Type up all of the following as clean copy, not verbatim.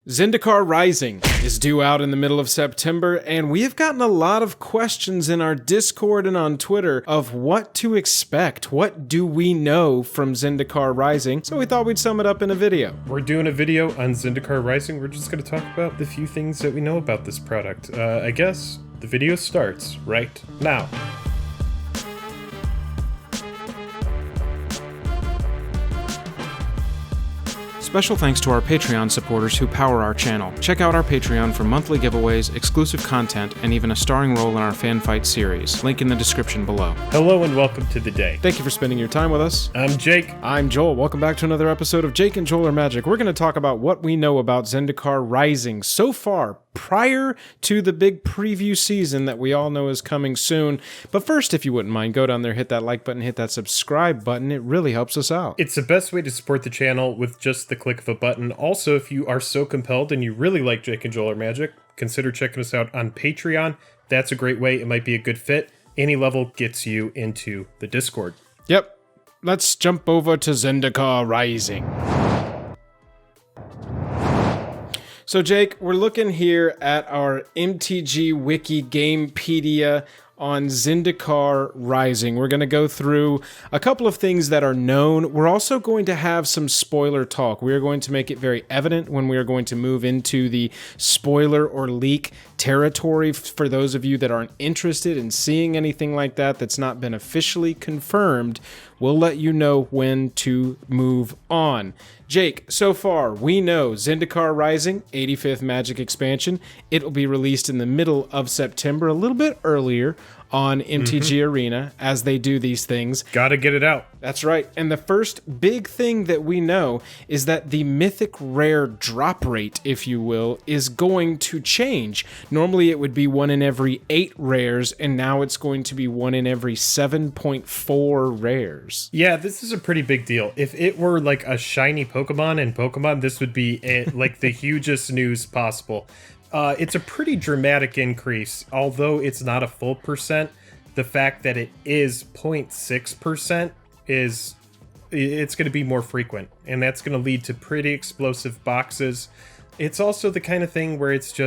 Zendikar Rising is due out in the middle of September, and we have gotten a lot of questions in our Discord and on Twitter of what to expect. What do we know from Zendikar Rising? So we thought we'd sum it up in a video. We're doing a video on Zendikar Rising. We're just going to talk about the few things that we know about this product. I guess the video starts right now. Special thanks to our Patreon supporters who power our channel. Check out our Patreon for monthly giveaways, exclusive content, and even a starring role in our fan fight series. Link in the description below. Hello and welcome to the day. Thank you for spending your time with us. I'm Jake. I'm Joel. Welcome back to another episode of Jake and Joel Are Magic. We're going to talk about what we know about Zendikar Rising so far, prior to the big preview season that we all know is coming soon. But first, if you wouldn't mind, go down there, hit that like button, hit that subscribe button. It really helps us out. It's the best way to support the channel with just the click of a button. Also, if you are so compelled and you really like Jake and Joel Are Magic, consider checking us out on Patreon. That's a great way. It might be a good fit. Any level gets you into the Discord. Yep. Let's jump over to Zendikar Rising. So Jake, we're looking here at our MTG Wiki Gamepedia on Zendikar Rising. We're going to go through a couple of things that are known. We're also going to have some spoiler talk. We are going to make it very evident when we are going to move into the spoiler or leak territory for those of you that aren't interested in seeing anything like that that's not been officially confirmed. We'll let you know when to move on. Jake, so far we know Zendikar Rising, 85th Magic expansion. It will be released in the middle of September, a little bit earlier on MTG Arena, as they do these things. Gotta get it out. That's right. And the first big thing that we know is that the mythic rare drop rate, if you will, is going to change. Normally it would be 1 in every 8 rares, and now it's going to be 1 in every 7.4 rares. Yeah, this is a pretty big deal. If it were like a shiny Pokemon in Pokemon, this would be like the hugest news possible. It's a pretty dramatic increase, although it's not a full percent. The fact that it is 0.6% is it's going to be more frequent, and that's going to lead to pretty explosive boxes. It's also the kind of thing where it's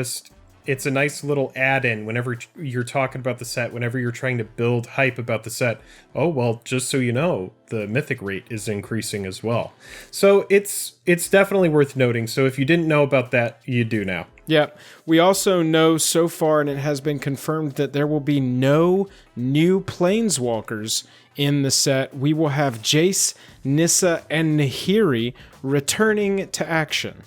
a nice little add-in whenever you're talking about the set, whenever you're trying to build hype about the set. Oh, well, just so you know, the mythic rate is increasing as well. So it's definitely worth noting. So if you didn't know about that, you do now. Yeah, we also know so far, and it has been confirmed, that there will be no new planeswalkers in the set. We will have Jace, Nissa, and Nahiri returning to action.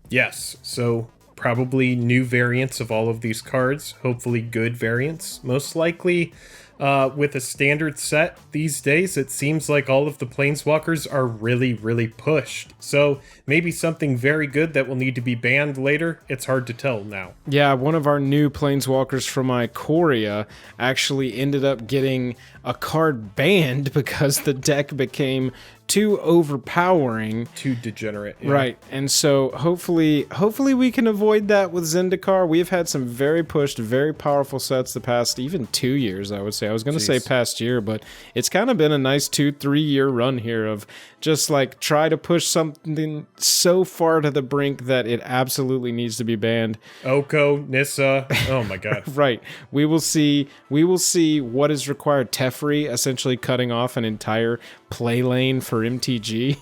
Yes, so probably new variants of all of these cards, hopefully good variants. Most likely with a standard set these days, it seems like all of the planeswalkers are really, really pushed. So maybe something very good that will need to be banned later. It's hard to tell now. Yeah, one of our new planeswalkers from Ikoria actually ended up getting a card banned because the deck became too overpowering, too degenerate. Yeah. Right. And so hopefully we can avoid that with Zendikar. We've had some very pushed, very powerful sets the past even 2 years, I would say. I was going to say past year, but it's kind of been a nice 2-3 year run here of just like try to push something so far to the brink that it absolutely needs to be banned. Oko, Nissa. Oh my god. Right. We will see what is required. Teferi essentially cutting off an entire play lane for MTG.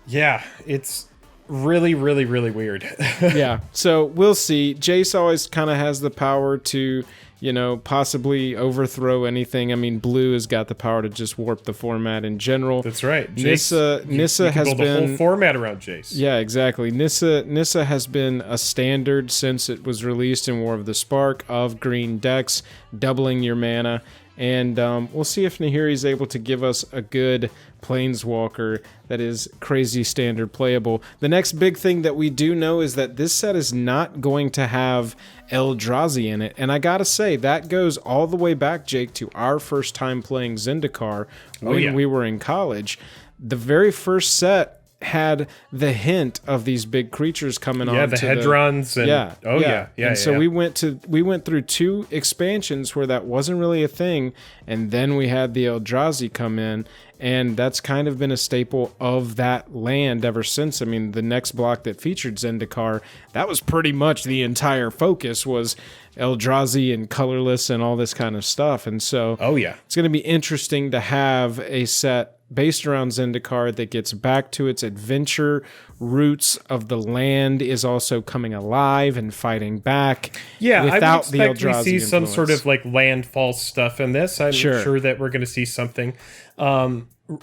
Yeah, it's really, really, really weird. Yeah, so we'll see. Jace always kind of has the power to, possibly overthrow anything. I mean, blue has got the power to just warp the format in general. That's right. Jace, Nissa has build been a whole format around Jace. Yeah, exactly. Nissa has been a standard since it was released in War of the Spark of green decks, doubling your mana. And we'll see if Nahiri is able to give us a good planeswalker that is crazy standard playable. The next big thing that we do know is that this set is not going to have Eldrazi in it. And I gotta say, that goes all the way back, Jake, to our first time playing Zendikar when we were in college. The very first set had the hint of these big creatures coming on. Yeah, the Hedrons. And so we went through 2 expansions where that wasn't really a thing, and then we had the Eldrazi come in, and that's kind of been a staple of that land ever since. I mean, the next block that featured Zendikar, that was pretty much the entire focus was Eldrazi and colorless and all this kind of stuff. And so it's going to be interesting to have a set based around Zendikar that gets back to its adventure roots of the land, is also coming alive and fighting back. Yeah, without I would expect the Eldrazi we see some influence. sort of like landfall stuff in this. I'm sure that we're going to see something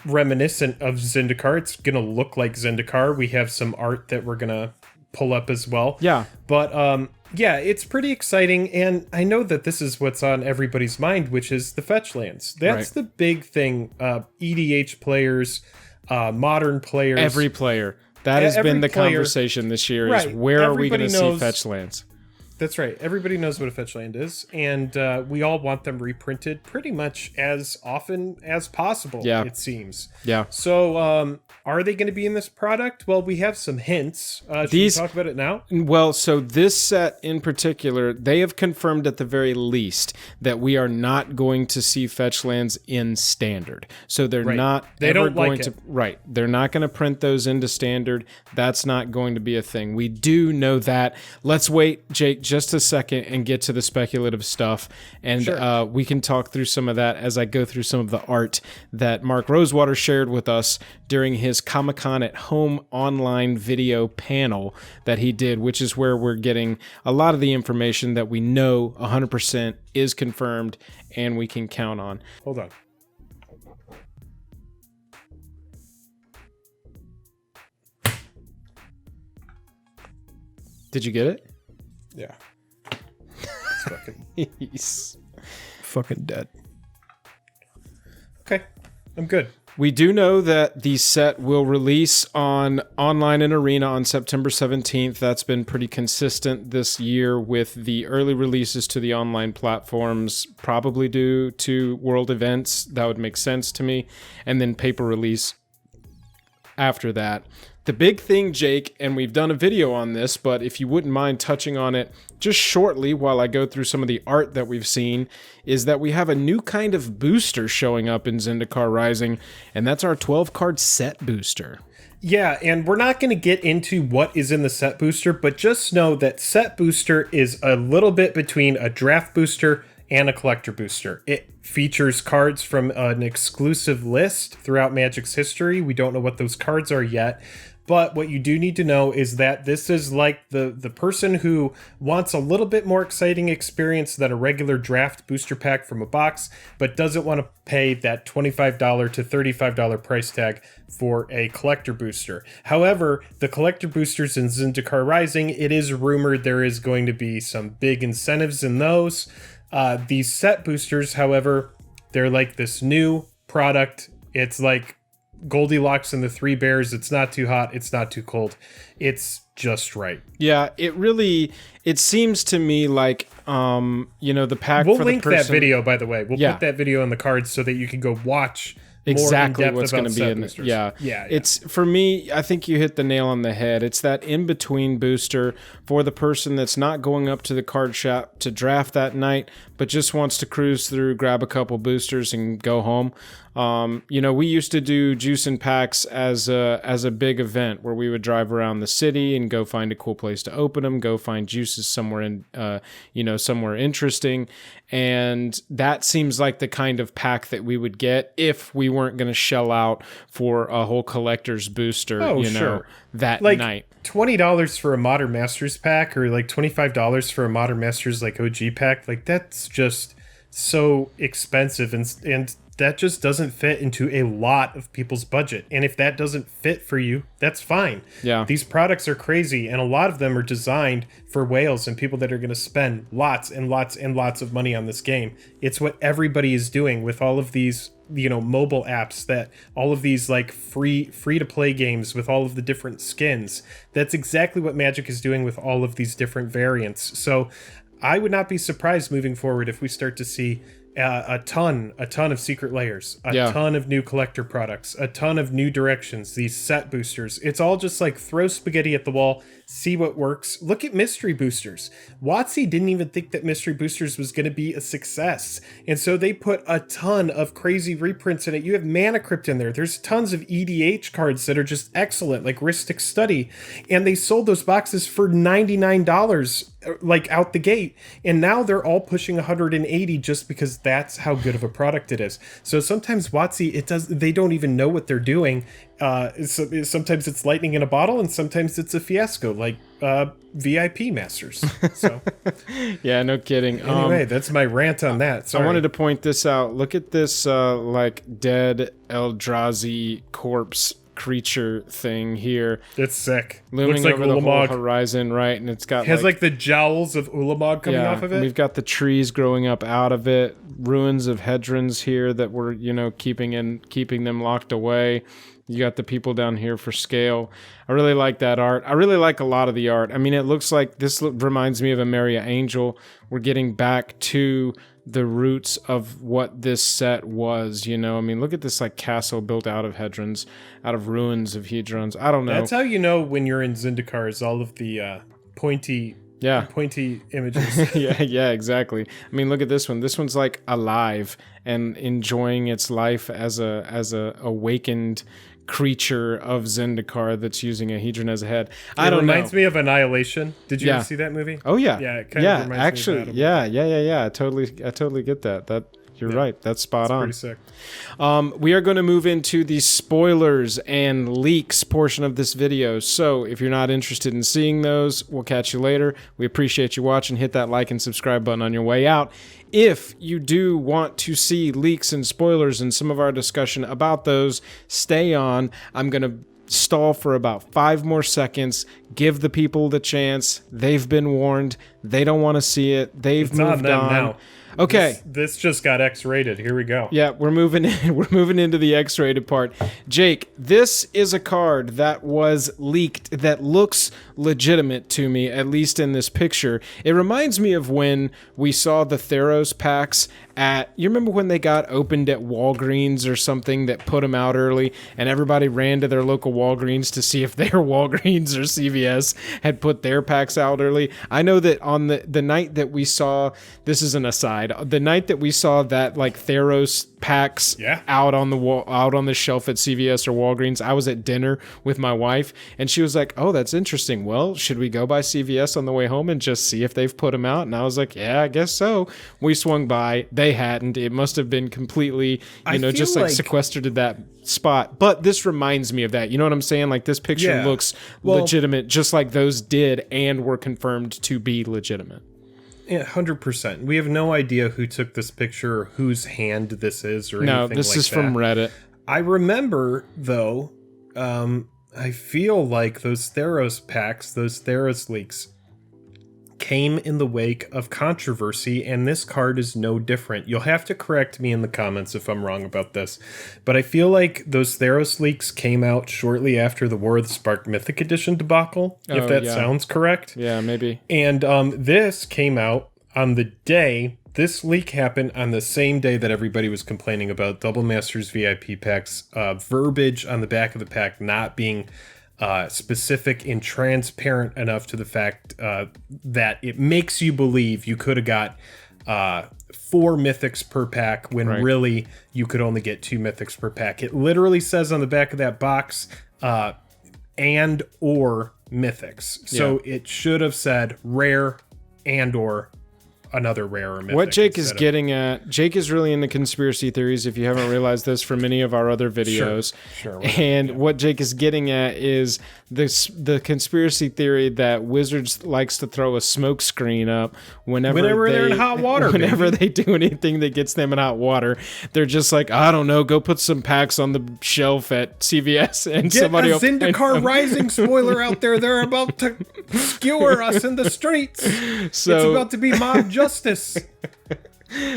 reminiscent of Zendikar. It's going to look like Zendikar. We have some art that we're going to pull up as well. Yeah. But yeah, it's pretty exciting, and I know that this is what's on everybody's mind, which is the Fetchlands. That's the big thing. EDH players, modern players. Every player. That has been the conversation this year, is where are we going to see Fetchlands? That's right. Everybody knows what a Fetchland is, and we all want them reprinted pretty much as often as possible, it seems. Yeah. So, are they going to be in this product? Well, we have some hints. Should we talk about it now? Well, so this set in particular, they have confirmed at the very least that we are not going to see Fetchlands in Standard. So they're not They ever don't going like to... it. Right. They're not going to print those into Standard. That's not going to be a thing. We do know that. Let's wait, Jake, just a second and get to the speculative stuff. And we can talk through some of that as I go through some of the art that Mark Rosewater shared with us during his Comic-Con at Home online video panel that he did, which is where we're getting a lot of the information that we know 100% is confirmed and we can count on. Hold on. Did you get it? Yeah. It's fucking... He's fucking dead. Okay. I'm good. We do know that the set will release on online and arena on September 17th. That's been pretty consistent this year with the early releases to the online platforms, probably due to world events. That would make sense to me. And then paper release after that. The big thing, Jake, and we've done a video on this, but if you wouldn't mind touching on it just shortly while I go through some of the art that we've seen, is that we have a new kind of booster showing up in Zendikar Rising, and that's our 12-card set booster. Yeah, and we're not going to get into what is in the set booster, but just know that set booster is a little bit between a draft booster and a collector booster. It features cards from an exclusive list throughout Magic's history. We don't know what those cards are yet. But what you do need to know is that this is like the person who wants a little bit more exciting experience than a regular draft booster pack from a box, but doesn't want to pay that $25 to $35 price tag for a collector booster. However, the collector boosters in Zendikar Rising, it is rumored there is going to be some big incentives in those. These set boosters, however, they're like this new product. It's like Goldilocks and the Three Bears. It's not too hot, it's not too cold, it's just right. Yeah, it seems to me like the pack we'll for link the person, that video, by the way. We'll put that video in the cards so that you can go watch exactly what's going to be in boosters. Yeah. It's, for me, I think you hit the nail on the head. It's that in-between booster for the person that's not going up to the card shop to draft that night, but just wants to cruise through, grab a couple boosters and go home. We used to do Juice and Packs as a big event where we would drive around the city and go find a cool place to open them, go find juices somewhere somewhere interesting. And that seems like the kind of pack that we would get if we weren't going to shell out for a whole collector's booster, that like night. $20 for a Modern Masters pack, or like $25 for a Modern Masters like OG pack. Like, that's just so expensive, and that just doesn't fit into a lot of people's budget. And if that doesn't fit for you, that's fine. Yeah. These products are crazy, and a lot of them are designed for whales and people that are going to spend lots and lots and lots of money on this game. It's what everybody is doing with all of these, mobile apps, that all of these like free to play games with all of the different skins. That's exactly what Magic is doing with all of these different variants. So I would not be surprised moving forward if we start to see a ton of secret layers, a Yeah. ton of new collector products, a ton of new directions, these set boosters. It's all just like throw spaghetti at the wall, see what works. Look at mystery boosters. WotC didn't even think that mystery boosters was going to be a success, and so they put a ton of crazy reprints in it. You have Mana Crypt in there. There's tons of EDH cards that are just excellent, like Ristic Study, and they sold those boxes for $99 like out the gate, and now they're all pushing 180 just because that's how good of a product it is. So sometimes WotC, they don't even know what they're doing. Sometimes it's lightning in a bottle, and sometimes it's a fiasco, like VIP Masters. So Yeah, no kidding. anyway, that's my rant on that. Sorry. I wanted to point this out. Look at this like dead Eldrazi corpse creature thing here. It's sick. Looming Looks like over the whole Ulamog. horizon, right? And it's got It has like the jowls of Ulamog coming off of and it. we've got the trees growing up out of it, ruins of hedrons here that were, keeping them locked away. You got the people down here for scale. I really like that art. I really like a lot of the art. I mean, it looks like reminds me of Emeria Angel. We're getting back to the roots of what this set was, I mean, look at this like castle built out of hedrons, out of ruins of hedrons. I don't know. That's how you know when you're in Zendikar, is all of the pointy images. yeah, exactly. I mean, look at this one. This one's like alive and enjoying its life as a awakened creature of Zendikar that's using a hedron as a head. It reminds me of Annihilation. Did you ever see that movie? Oh yeah. Yeah, it kind of reminds actually, me of that. yeah. I totally get that. You're right. That's spot on. Pretty sick. We are going to move into the spoilers and leaks portion of this video. So if you're not interested in seeing those, we'll catch you later. We appreciate you watching. Hit that like and subscribe button on your way out. If you do want to see leaks and spoilers and some of our discussion about those, stay on. I'm going to stall for about 5 more seconds. Give the people the chance. They've been warned. They don't want to see it. They've moved on. Now. Okay. This just got X-rated. Here we go. Yeah, we're moving in. We're moving into the X-rated part. Jake, this is a card that was leaked that looks legitimate to me, at least in this picture. It reminds me of when we saw the Theros packs you remember when they got opened at Walgreens or something that put them out early, and everybody ran to their local Walgreens to see if their Walgreens or CVS had put their packs out early. I know that on the night that we saw, this is an aside, the night that we saw that like Theros packs out on the shelf at CVS or Walgreens, I was at dinner with my wife, and she was like, "Oh, that's interesting. Well, should we go by CVS on the way home and just see if they've put them out?" And I was like, "Yeah, I guess so." We swung by. They hadn't. It must have been completely, just like sequestered to that spot. But this reminds me of that. You know what I'm saying? Like this picture looks legitimate, just like those did and were confirmed to be legitimate. Yeah, 100%. We have no idea who took this picture or whose hand this is or anything like that. No, this is from Reddit. I remember, though, I feel like those Theros packs, those Theros leaks, came in the wake of controversy, and this card is no different. You'll have to correct me in the comments if I'm wrong about this, but I feel like those Theros leaks came out shortly after the War of the Spark Mythic Edition debacle, if that sounds correct. Yeah, maybe. And this came out on the day, this leak happened on the same day that everybody was complaining about Double Masters VIP packs, verbiage on the back of the pack not being specific and transparent enough to the fact that it makes you believe you could have got 4 mythics per pack when really you could only get 2 mythics per pack. It literally says on the back of that box and or mythics. So it should have said rare and or another rare or mythic. What Jake is getting at, Jake is really into conspiracy theories, if you haven't realized this from any of our other videos. Sure. And what Jake is getting at is the conspiracy theory that Wizards likes to throw a smoke screen up whenever they're in hot water. Whenever they do anything that gets them in hot water, they're just like, I don't know, go put some packs on the shelf at CVS and get somebody a Zendikar Rising spoiler out there. They're about to skewer us in the streets. So it's about to be mob justice.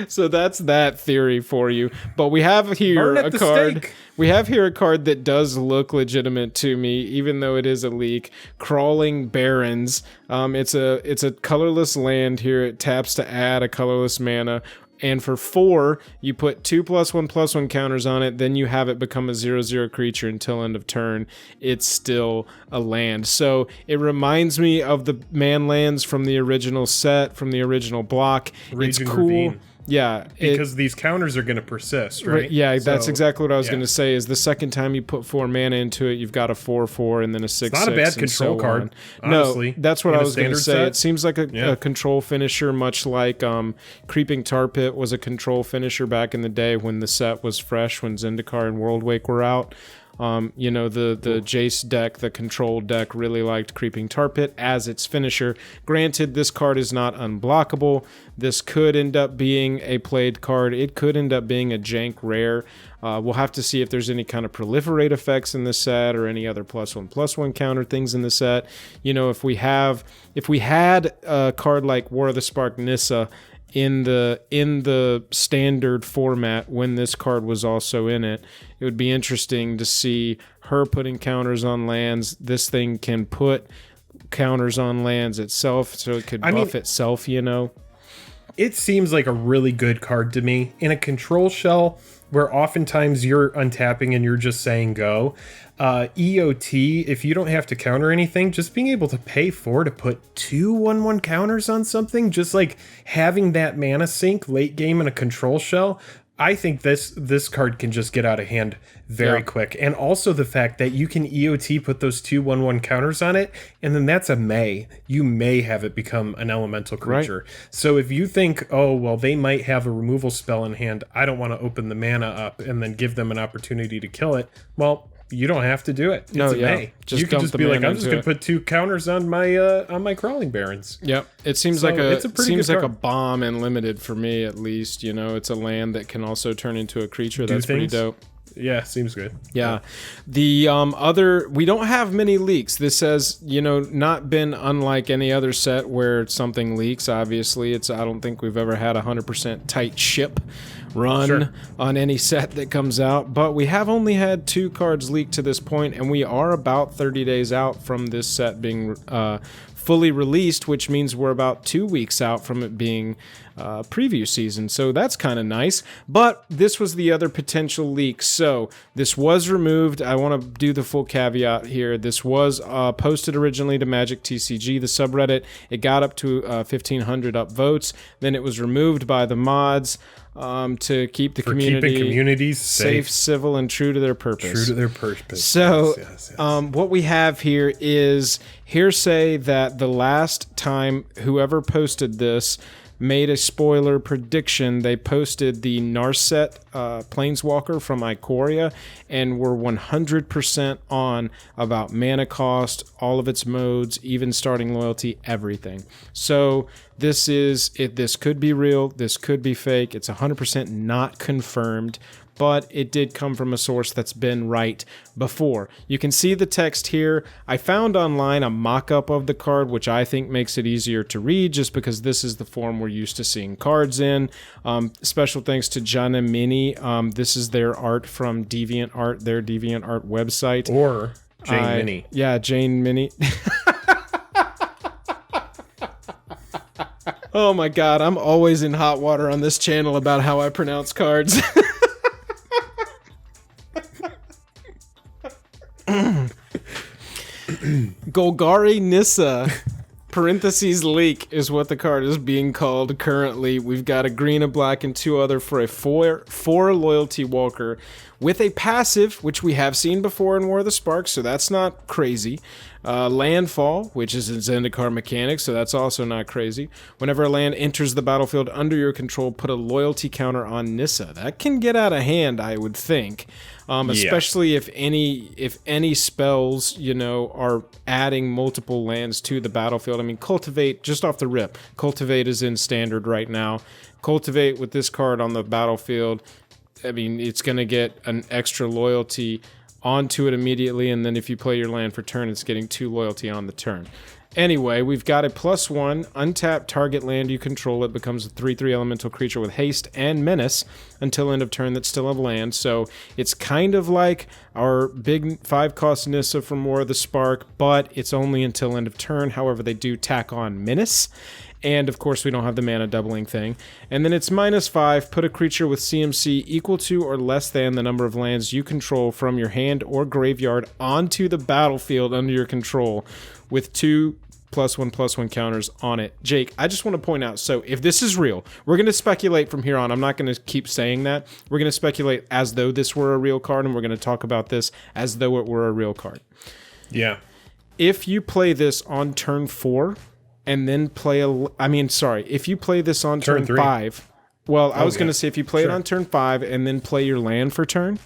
So that's that theory for you. But we have here a card. Stake. We have here a card that does look legitimate to me, even though it is a leak. Crawling Barrens. It's a colorless land here. It taps to add a colorless mana. And for 4, you put 2+1/+1 counters on it, then you have it become a 0/0 creature until end of turn. It's still a land. So it reminds me of the man lands from the original set, from the original block. Raging it's cool. Ravine. Yeah, because these counters are going to persist, right? Yeah, that's exactly what I was going to say. Is the second time you put 4 mana into it, you've got a 4/4 and then a 6/6. It's not a bad control card. Honestly, no, that's what I was going to say. Set? It seems like a control finisher, much like Creeping Tar Pit was a control finisher back in the day when the set was fresh, when Zendikar and Worldwake were out. You know, the Jace deck, the control deck, really liked Creeping Tar Pit as its finisher. Granted, this card is not unblockable. This could end up being a played card. It could end up being a jank rare. We'll have to see if there's any kind of proliferate effects in the set or any other +1/+1 counter things in the set. You know, if we had a card like War of the Spark Nissa in the standard format when this card was also in it, it would be interesting to see her putting counters on lands. This thing can put counters on lands itself, so it could buff itself, you know. It seems like a really good card to me. In a control shell, where oftentimes you're untapping and you're just saying go, EOT, if you don't have to counter anything, just being able to pay 4 to put 2 1/1 counters on something, just like having that mana sink late game in a control shell, I think this card can just get out of hand very quick. And also the fact that you can EOT put those 2 1/1 counters on it, and then that's a May. You may have it become an elemental creature. Right. So if you think, oh, well, they might have a removal spell in hand, I don't want to open the mana up and then give them an opportunity to kill it, well, you don't have to do it. It's a May. You can just be like, I'm just going to put 2 counters on my Crawling Barrens. Yep. It seems like a bomb in Limited for me, at least. You know, it's a land that can also turn into a creature. That's pretty dope. Yeah, seems good. Yeah. The we don't have many leaks. This has, you know, not been unlike any other set where something leaks. Obviously, I don't think we've ever had 100% tight ship run on any set that comes out, but we have only had 2 cards leaked to this point, and we are about 30 days out from this set being fully released, which means we're about 2 weeks out from it being preview season, so that's kind of nice. But this was the other potential leak, so this was removed. I want to do the full caveat here. This was posted originally to Magic TCG, the subreddit. It got up to 1,500 upvotes. Then it was removed by the mods to keep the keeping communities safe, civil, and true to their purpose. True to their purpose. So, yes. What we have here is hearsay that the last time whoever posted this made a spoiler prediction. They posted the Narset Planeswalker from Ikoria and were 100% on about mana cost, all of its modes, even starting loyalty, everything. So this could be real, this could be fake. It's 100% not confirmed, but it did come from a source that's been right before. You can see the text here. I found online a mock-up of the card, which I think makes it easier to read just because this is the form we're used to seeing cards in. Special thanks to Jana Mini. This is their art from DeviantArt, their DeviantArt website. Or Jane Mini. Yeah, Jane Mini. Oh my god, I'm always in hot water on this channel about how I pronounce cards. Golgari Nissa parentheses leak is what the card is being called currently. We've got a green, a black, and 2 other for a 4 loyalty walker with a passive, which we have seen before in War of the Sparks, so that's not crazy. Landfall, which is in Zendikar mechanics, so that's also not crazy. Whenever a land enters the battlefield under your control, put a loyalty counter on Nissa. That can get out of hand, I would think. Especially if any spells, you know, are adding multiple lands to the battlefield. I mean, Cultivate, just off the rip, Cultivate is in standard right now. Cultivate with this card on the battlefield, I mean, it's going to get an extra loyalty onto it immediately, and then if you play your land for turn, it's getting 2 loyalty on the turn. Anyway, we've got a +1, untap target land you control. It becomes a 3/3 elemental creature with haste and menace until end of turn that's still a land. So it's kind of like our big 5-cost Nissa from War of the Spark, but it's only until end of turn. However, they do tack on menace. And, of course, we don't have the mana doubling thing. And then it's -5, put a creature with CMC equal to or less than the number of lands you control from your hand or graveyard onto the battlefield under your control with 2+1/+1 counters on it. Jake, I just want to point out, so if this is real, we're going to speculate from here on. I'm not going to keep saying that. We're going to speculate as though this were a real card, and we're going to talk about this as though it were a real card. Yeah. If you play this on turn 4 and then play if you play this on turn 5, well, I was going to say if you play it on turn 5 and then play your land for turn,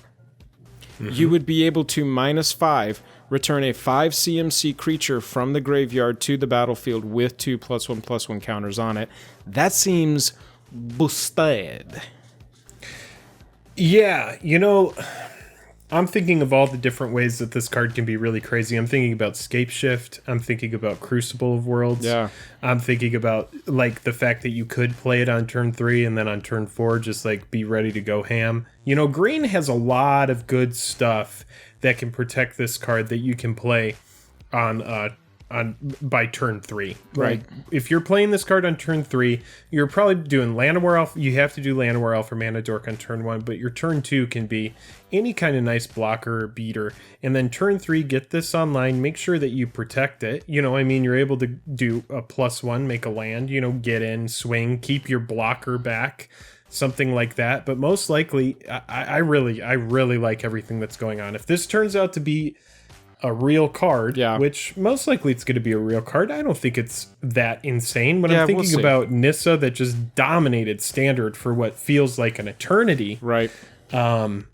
you would be able to -5 return a 5 CMC creature from the graveyard to the battlefield with 2+1/+1 counters on it. That seems busted. Yeah, I'm thinking of all the different ways that this card can be really crazy. I'm thinking about Scapeshift. I'm thinking about Crucible of Worlds. Yeah. I'm thinking about the fact that you could play it on turn 3 and then on turn 4 just be ready to go ham. Green has a lot of good stuff that can protect this card that you can play on by turn 3. Right. If you're playing this card on turn 3, you're probably doing Llanowar Elf. You have to do Llanowar Elf or Mana Dork on turn 1, but your turn 2 can be any kind of nice blocker or beater. And then turn 3, get this online, make sure that you protect it. You're able to do a +1, make a land, get in, swing, keep your blocker back, something like that. But most likely, I really like everything that's going on. If this turns out to be a real card, which most likely it's going to be a real card. I don't think it's that insane, but I'm thinking about Nissa that just dominated Standard for what feels like an eternity. Right. And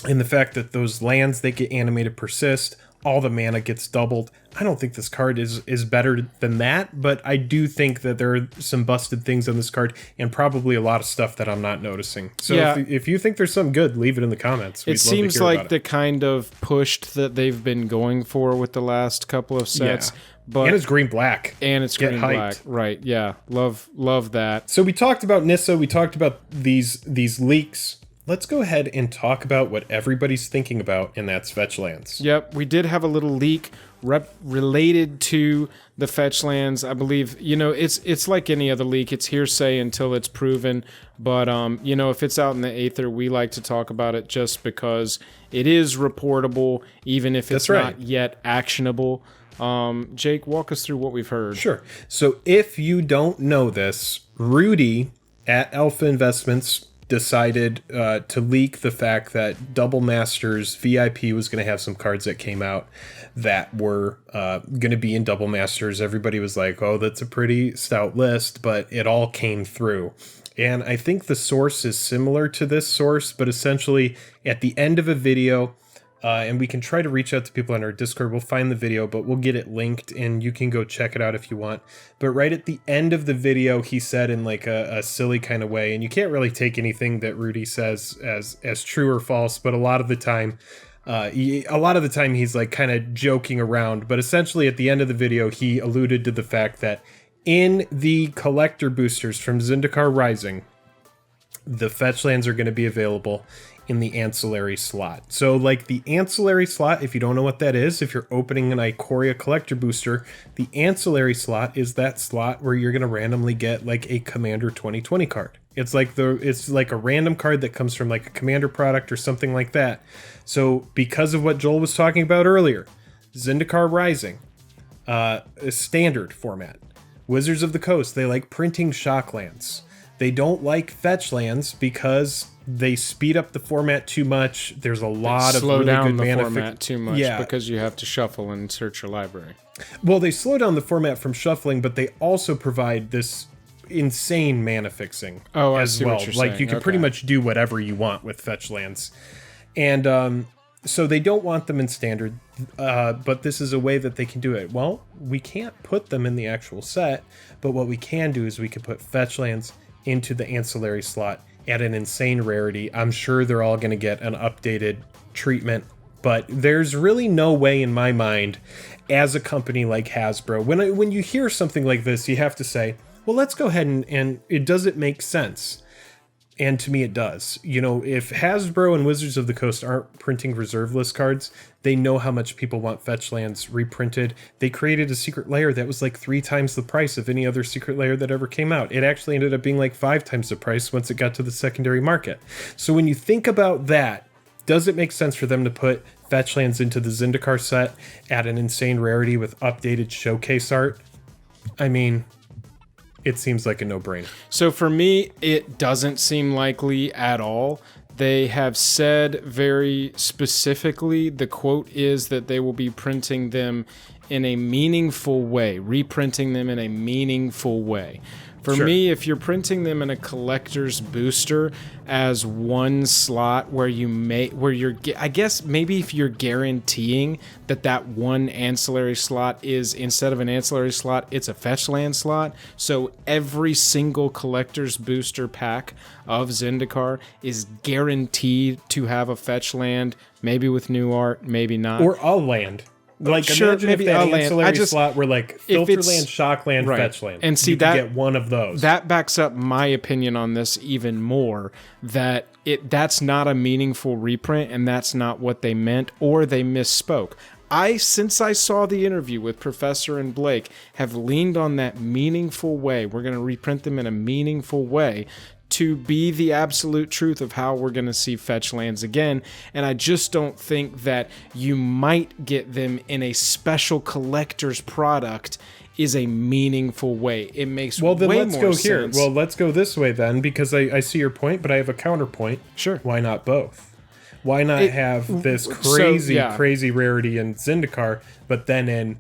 the fact that those lands, they get animated persist, all the mana gets doubled. I don't think this card is better than that, but I do think that there are some busted things on this card and probably a lot of stuff that I'm not noticing. So if you think there's something good, leave it in the comments. It seems like the kind of push that they've been going for with the last couple of sets. Yeah. But, and it's green-black. And it's green-black. Right, yeah. Love that. So we talked about Nissa. We talked about these leaks. Let's go ahead and talk about what everybody's thinking about, and that's Fetchlands. Yep, we did have a little leak related to the Fetchlands. I believe, it's like any other leak. It's hearsay until it's proven. But, if it's out in the aether, we like to talk about it just because it is reportable, even if it's not yet actionable. Jake, walk us through what we've heard. Sure. So if you don't know this, Rudy at Alpha Investments decided to leak the fact that Double Masters VIP was going to have some cards that came out that were going to be in Double Masters. Everybody was like, oh, that's a pretty stout list, but it all came through. And I think the source is similar to this source, but essentially at the end of a video, and we can try to reach out to people on our Discord. We'll find the video, but we'll get it linked, and you can go check it out if you want. But right at the end of the video, he said in a silly kind of way, and you can't really take anything that Rudy says as true or false, but a lot of the time he's kind of joking around. But essentially at the end of the video, he alluded to the fact that in the collector boosters from Zendikar Rising, the Fetchlands are going to be available in the ancillary slot. So the ancillary slot, if you don't know what that is, if you're opening an Ikoria collector booster, the ancillary slot is that slot where you're going to randomly get a Commander 2020 card. It's like a random card that comes from a Commander product or something like that. So because of what Joel was talking about earlier, Zendikar Rising, a standard format. Wizards of the Coast, they like printing Shocklands. They don't like Fetchlands because they speed up the format too much. There's a lot of really good mana. Slow down the format too much because you have to shuffle and search your library. Well, they slow down the format from shuffling, but they also provide this insane mana fixing as well. What you're saying. You can pretty much do whatever you want with Fetchlands. And so they don't want them in standard, but this is a way that they can do it. Well, we can't put them in the actual set, but what we can do is we can put Fetchlands into the ancillary slot at an insane rarity. I'm sure they're all going to get an updated treatment, but there's really no way in my mind as a company like Hasbro, when you hear something like this, you have to say, well, let's go ahead and does it make sense? And to me, it does. You know, if Hasbro and Wizards of the Coast aren't printing reserve list cards, they know how much people want Fetchlands reprinted. They created a secret layer that was like 3 times the price of any other secret layer that ever came out. It actually ended up being like 5 times the price once it got to the secondary market. So when you think about that, does it make sense for them to put Fetchlands into the Zendikar set at an insane rarity with updated showcase art? I mean, it seems like a no-brainer. So for me, it doesn't seem likely at all. They have said very specifically, the quote is that they will be printing them in a meaningful way, reprinting them in a meaningful way. For me, if you're printing them in a collector's booster as one slot where I guess maybe if you're guaranteeing that one ancillary slot is, instead of an ancillary slot, it's a Fetchland slot. So every single collector's booster pack of Zendikar is guaranteed to have a Fetchland, maybe with new art, maybe not. Or a land. Like, sure, imagine maybe if that land. ancillary slot were like Filterland, Shockland, right. Fetchland. And see, you could get one of those. That backs up my opinion on this even more, that that's not a meaningful reprint, and that's not what they meant, or they misspoke. Since I saw the interview with Professor and Blake, have leaned on that meaningful way. We're going to reprint them in a meaningful way to be the absolute truth of how we're going to see Fetchlands again. And I just don't think that you might get them in a special collector's product is a meaningful way. It makes way more sense. Well, then let's go here. Well, let's go this way then, because I see your point, but I have a counterpoint. Sure. Why not both? Why not have this crazy rarity in Zendikar, but then in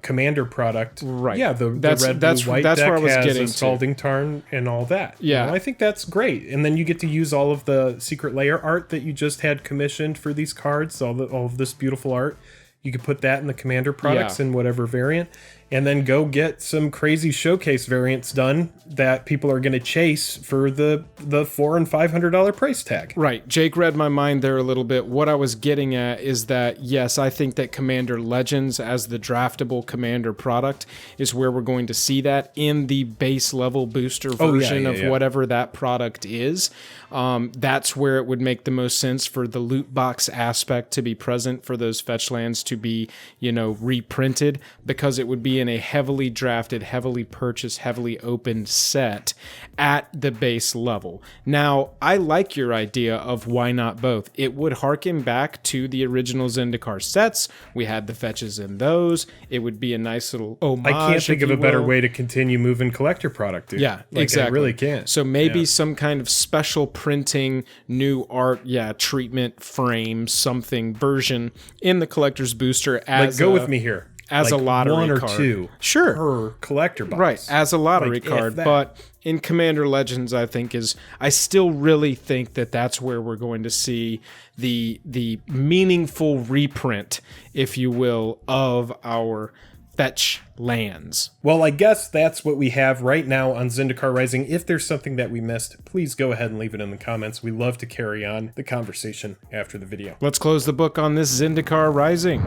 Commander product, right? Yeah, the red, blue, white deck has a Scalding Tarn and all that. Yeah, you know, I think that's great. And then you get to use all of the secret layer art that you just had commissioned for these cards, all of this beautiful art. You could put that in the Commander products in whatever variant, and then go get some crazy showcase variants done that people are going to chase for the $400 and $500 price tag. Right. Jake read my mind there a little bit. What I was getting at is that, yes, I think that Commander Legends as the draftable Commander product is where we're going to see that in the base level booster version of whatever that product is. That's where it would make the most sense for the loot box aspect to be present, for those Fetchlands to be, reprinted, because it would be in a heavily drafted, heavily purchased, heavily opened set at the base level. Now, I like your idea of why not both. It would harken back to the original Zendikar sets. We had the fetches in those. It would be a nice little homage. I can't think of a better way to continue moving collector product, dude. Yeah, exactly. I really can't. So maybe some kind of special printing, new art, treatment, frame, something version in the collector's booster as go with me here. As a lottery one or card. two per collector box. Right, as a lottery card. But in Commander Legends, I still really think that that's where we're going to see the meaningful reprint, if you will, of our Fetchlands. Well, I guess that's what we have right now on Zendikar Rising. If there's something that we missed, please go ahead and leave it in the comments. We love to carry on the conversation after the video. Let's close the book on this Zendikar Rising.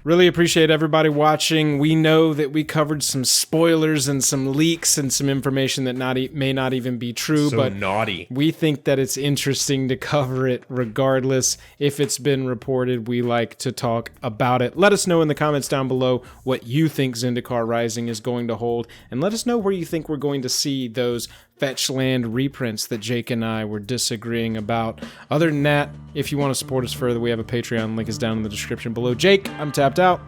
Really appreciate everybody watching. We know that we covered some spoilers and some leaks and some information that may not even be true, but naughty. We think that it's interesting to cover it regardless. If it's been reported, we like to talk about it. Let us know in the comments down below what you think Zendikar Rising is going to hold, and let us know where you think we're going to see those Fetchland reprints that Jake and I were disagreeing about. Other than that, if you want to support us further, we have a Patreon. Link is down in the description below. Jake, I'm tapped out.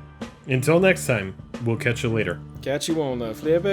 Until next time, we'll catch you later. Catch you on the flip.